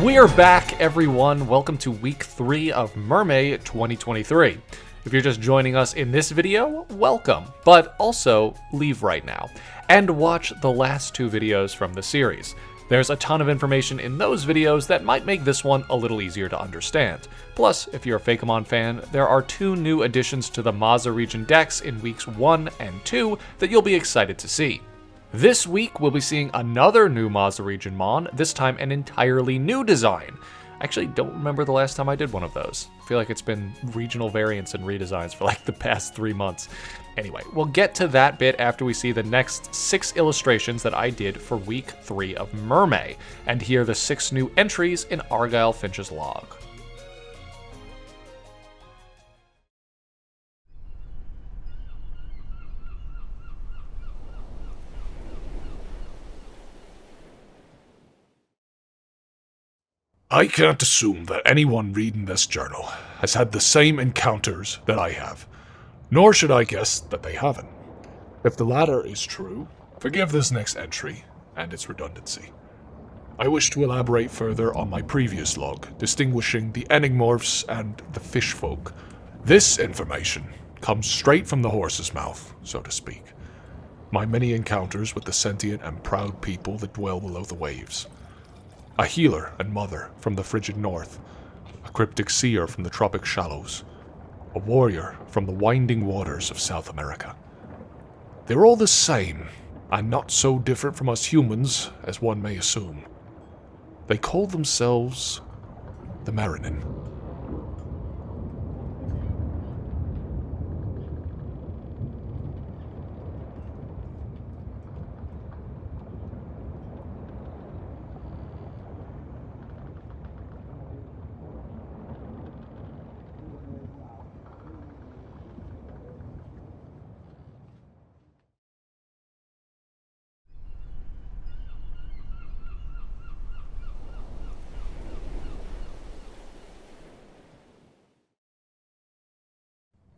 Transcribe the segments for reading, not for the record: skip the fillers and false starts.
We're back, everyone. Welcome to week 3 of MERMAY 2023. If you're just joining us in this video, welcome, but also leave right now and watch the last 2 videos from the series. There's a ton of information in those videos that might make this one a little easier to understand. Plus, if you're a Fakemon fan, there are 2 new additions to the Maza region decks in weeks 1 and 2 that you'll be excited to see. This week, we'll be seeing another new Maza region Mon, this time an entirely new design. I actually don't remember the last time I did one of those. I feel like it's been regional variants and redesigns for like the past 3 months. Anyway, we'll get to that bit after we see the next 6 illustrations that I did for week 3 of MERMAY, and hear the 6 new entries in Argyle Finch's log. I can't assume that anyone reading this journal has had the same encounters that I have, nor should I guess that they haven't. If the latter is true, forgive this next entry and its redundancy. I wish to elaborate further on my previous log, distinguishing the enigmorphs and the fish folk. This information comes straight from the horse's mouth, so to speak. My many encounters with the sentient and proud people that dwell below the waves. A healer and mother from the frigid north, a cryptic seer from the tropic shallows, a warrior from the winding waters of South America. They're all the same, and not so different from us humans as one may assume. They call themselves the Marinin.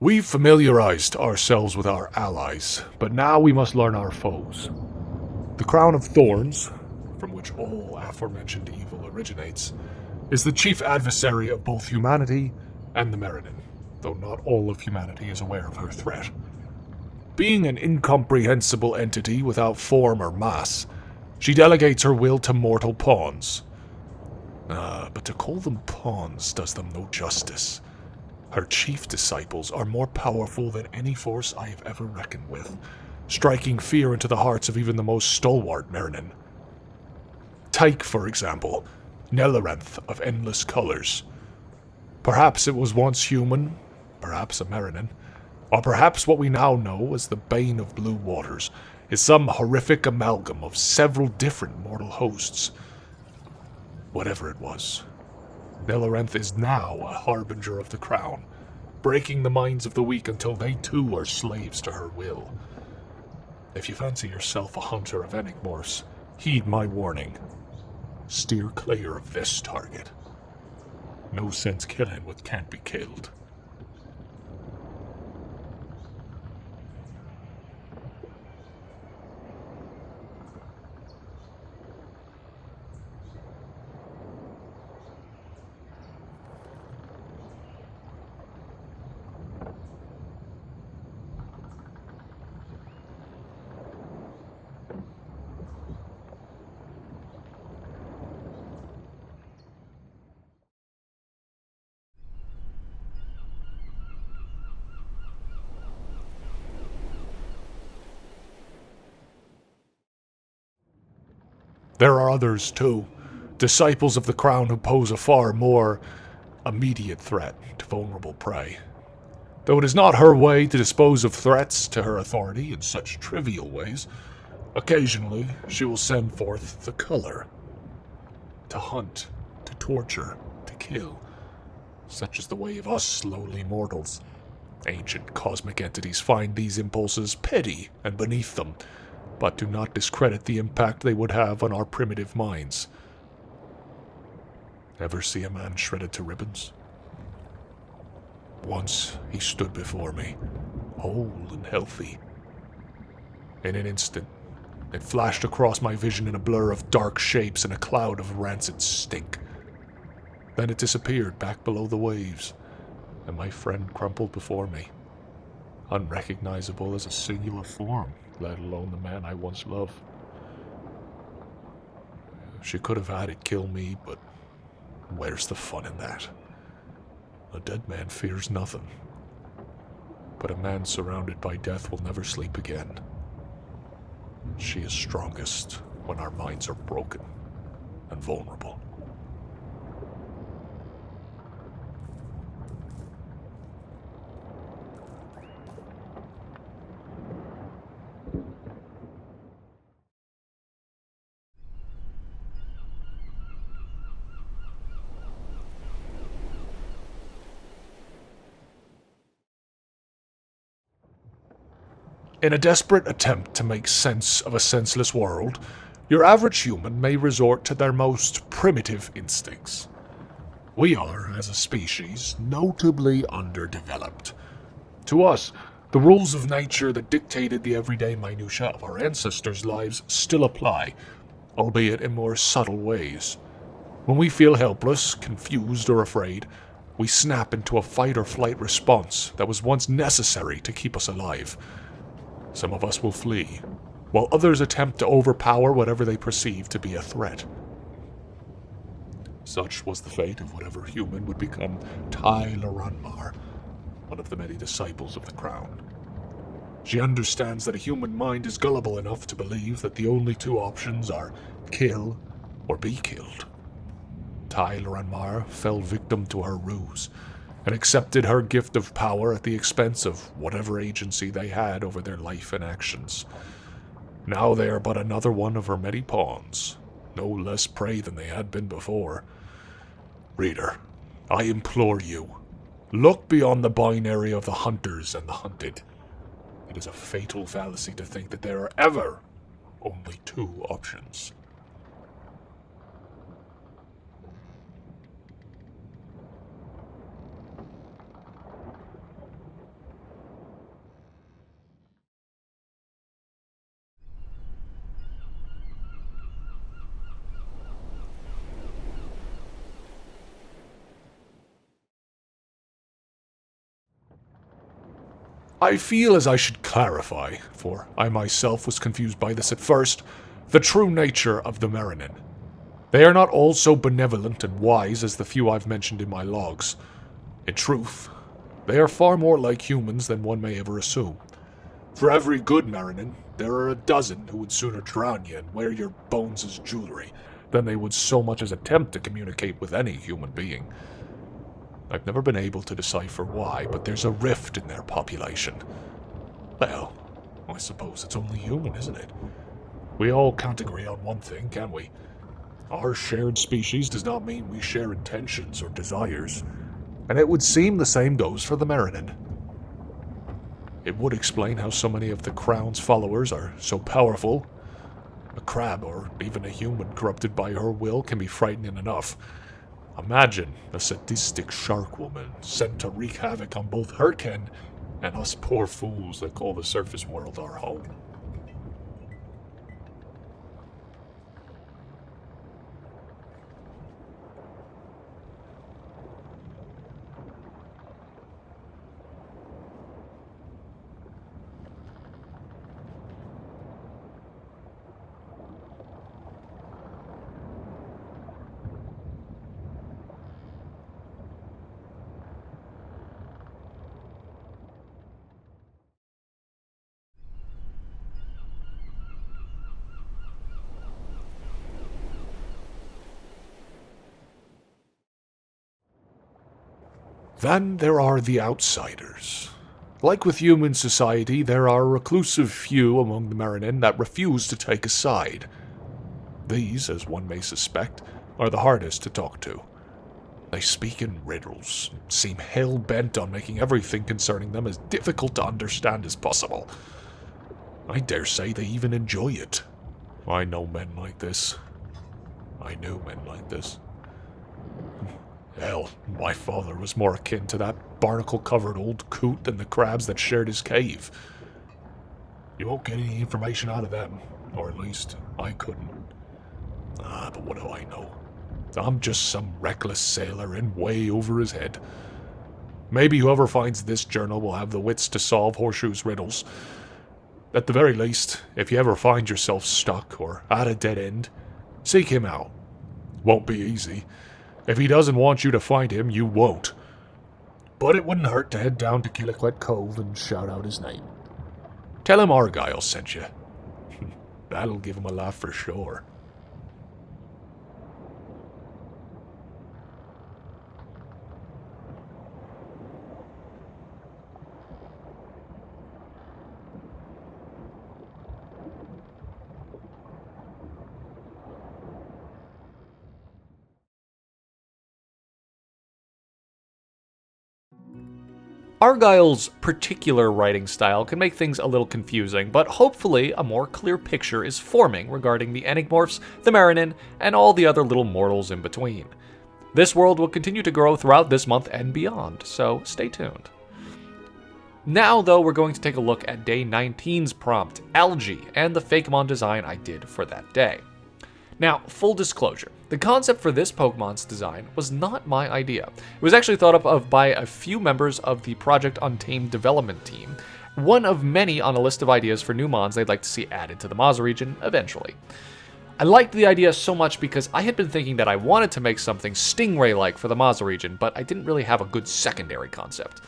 We've familiarized ourselves with our allies, but now we must learn our foes. The Crown of Thorns, from which all aforementioned evil originates, is the chief adversary of both humanity and the Marinin, though not all of humanity is aware of her threat. Being an incomprehensible entity without form or mass, she delegates her will to mortal pawns. But to call them pawns does them no justice. Her chief disciples are more powerful than any force I have ever reckoned with, striking fear into the hearts of even the most stalwart Marinin. Take, for example, Nelaranth of Endless Colors. Perhaps it was once human, perhaps a Marinin, or perhaps what we now know as the Bane of Blue Waters is some horrific amalgam of several different mortal hosts. Whatever it was, Nelaranth is now a harbinger of the crown, breaking the minds of the weak until they too are slaves to her will. If you fancy yourself a hunter of enigmorphs, heed my warning. Steer clear of this target. No sense killing what can't be killed. There are others, too, disciples of the crown who pose a far more immediate threat to vulnerable prey. Though it is not her way to dispose of threats to her authority in such trivial ways, occasionally she will send forth the color. To hunt, to torture, to kill. Such is the way of us lowly mortals. Ancient cosmic entities find these impulses petty and beneath them, but do not discredit the impact they would have on our primitive minds. Ever see a man shredded to ribbons? Once he stood before me, whole and healthy. In an instant, it flashed across my vision in a blur of dark shapes and a cloud of rancid stink. Then it disappeared back below the waves, and my friend crumpled before me, unrecognizable as a singular form, let alone the man I once loved. She could have had it kill me, but where's the fun in that? A dead man fears nothing, but a man surrounded by death will never sleep again. She is strongest when our minds are broken and vulnerable. In a desperate attempt to make sense of a senseless world, your average human may resort to their most primitive instincts. We are, as a species, notably underdeveloped. To us, the rules of nature that dictated the everyday minutiae of our ancestors' lives still apply, albeit in more subtle ways. When we feel helpless, confused, or afraid, we snap into a fight-or-flight response that was once necessary to keep us alive. Some of us will flee, while others attempt to overpower whatever they perceive to be a threat. Such was the fate of whatever human would become Tai Laranmar, one of the many disciples of the Crown. She understands that a human mind is gullible enough to believe that the only two options are kill or be killed. Tai Laranmar fell victim to her ruse, and accepted her gift of power at the expense of whatever agency they had over their life and actions. Now they are but another one of her many pawns, no less prey than they had been before. Reader, I implore you, look beyond the binary of the hunters and the hunted. It is a fatal fallacy to think that there are ever only two options. I feel as I should clarify, for I myself was confused by this at first, the true nature of the Marinen. They are not all so benevolent and wise as the few I've mentioned in my logs. In truth, they are far more like humans than one may ever assume. For every good Marinen, there are a dozen who would sooner drown you and wear your bones as jewelry than they would so much as attempt to communicate with any human being. I've never been able to decipher why, but there's a rift in their population. Well, I suppose it's only human, isn't it? We all can't agree on one thing, can we? Our shared species does not mean we share intentions or desires, and it would seem the same goes for the Marinen. It would explain how so many of the Crown's followers are so powerful. A crab, or even a human corrupted by her will, can be frightening enough. Imagine a sadistic shark woman sent to wreak havoc on both her kin and us poor fools that call the surface world our home. Then there are the outsiders. Like with human society, there are a reclusive few among the Marinen that refuse to take a side. These, as one may suspect, are the hardest to talk to. They speak in riddles, seem hell-bent on making everything concerning them as difficult to understand as possible. I dare say they even enjoy it. I know men like this. I knew men like this. Hell, my father was more akin to that barnacle-covered old coot than the crabs that shared his cave. You won't get any information out of them, or at least I couldn't. But what do I know? I'm just some reckless sailor in way over his head. Maybe whoever finds this journal will have the wits to solve Horseshoe's riddles. At the very least, if you ever find yourself stuck or at a dead end, seek him out. Won't be easy. If he doesn't want you to find him, you won't. But it wouldn't hurt to head down to Killiquet Cove and shout out his name. Tell him ALGAE sent you. That'll give him a laugh for sure. ALGAE's particular writing style can make things a little confusing, but hopefully a more clear picture is forming regarding the Enigmorphs, the Marinin, and all the other little mortals in between. This world will continue to grow throughout this month and beyond, so stay tuned. Now, though, we're going to take a look at Day 19's prompt, ALGAE, and the Fakemon design I did for that day. Now, full disclosure, the concept for this Pokemon's design was not my idea. It was actually thought up of by a few members of the Project Untamed development team, one of many on a list of ideas for new mons they'd like to see added to the Mazda region eventually. I liked the idea so much because I had been thinking that I wanted to make something Stingray-like for the Mazda region, but I didn't really have a good secondary concept.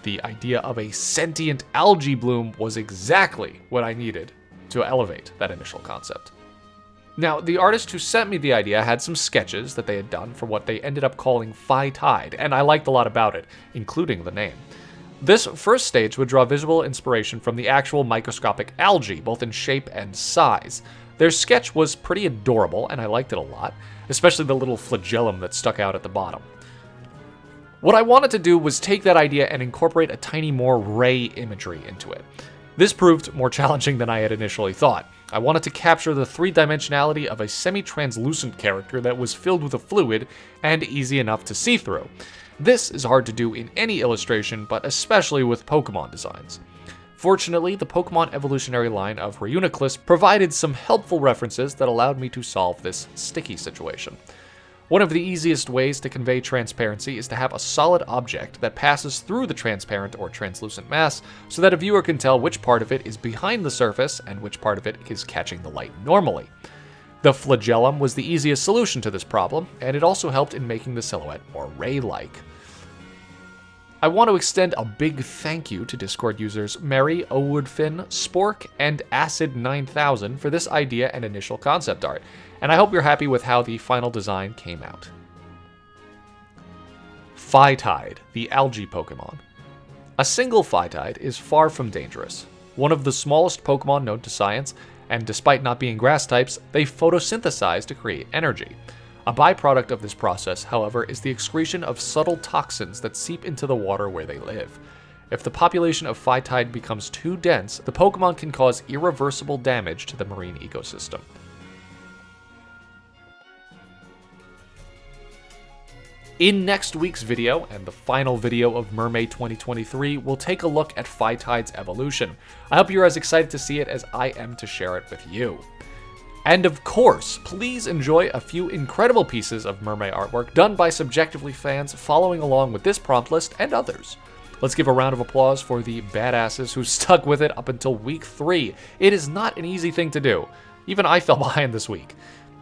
The idea of a sentient algae bloom was exactly what I needed to elevate that initial concept. Now, the artist who sent me the idea had some sketches that they had done for what they ended up calling Phi Tide, and I liked a lot about it, including the name. This first stage would draw visual inspiration from the actual microscopic algae, both in shape and size. Their sketch was pretty adorable, and I liked it a lot, especially the little flagellum that stuck out at the bottom. What I wanted to do was take that idea and incorporate a tiny more ray imagery into it. This proved more challenging than I had initially thought. I wanted to capture the three-dimensionality of a semi-translucent character that was filled with a fluid and easy enough to see through. This is hard to do in any illustration, but especially with Pokemon designs. Fortunately, the Pokemon evolutionary line of Reuniclus provided some helpful references that allowed me to solve this sticky situation. One of the easiest ways to convey transparency is to have a solid object that passes through the transparent or translucent mass so that a viewer can tell which part of it is behind the surface and which part of it is catching the light normally. The flagellum was the easiest solution to this problem, and it also helped in making the silhouette more ray-like. I want to extend a big thank you to Discord users Mary, Owoodfin, Spork, and Acid9000 for this idea and initial concept art, and I hope you're happy with how the final design came out. Phi Tide, the algae Pokemon. A single Phi Tide is far from dangerous. One of the smallest Pokemon known to science, and despite not being grass types, they photosynthesize to create energy. A byproduct of this process, however, is the excretion of subtle toxins that seep into the water where they live. If the population of Phi Tide becomes too dense, the Pokemon can cause irreversible damage to the marine ecosystem. In next week's video, and the final video of MERMAY 2023, we'll take a look at Phi Tide's evolution. I hope you're as excited to see it as I am to share it with you. And of course, please enjoy a few incredible pieces of MERMAY artwork done by Subjectively fans following along with this prompt list and others. Let's give a round of applause for the badasses who stuck with it up until week 3. It is not an easy thing to do. Even I fell behind this week.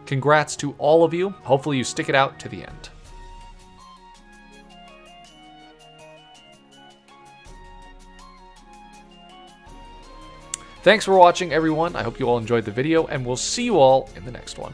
Congrats to all of you. Hopefully you stick it out to the end. Thanks for watching, everyone. I hope you all enjoyed the video, and we'll see you all in the next one.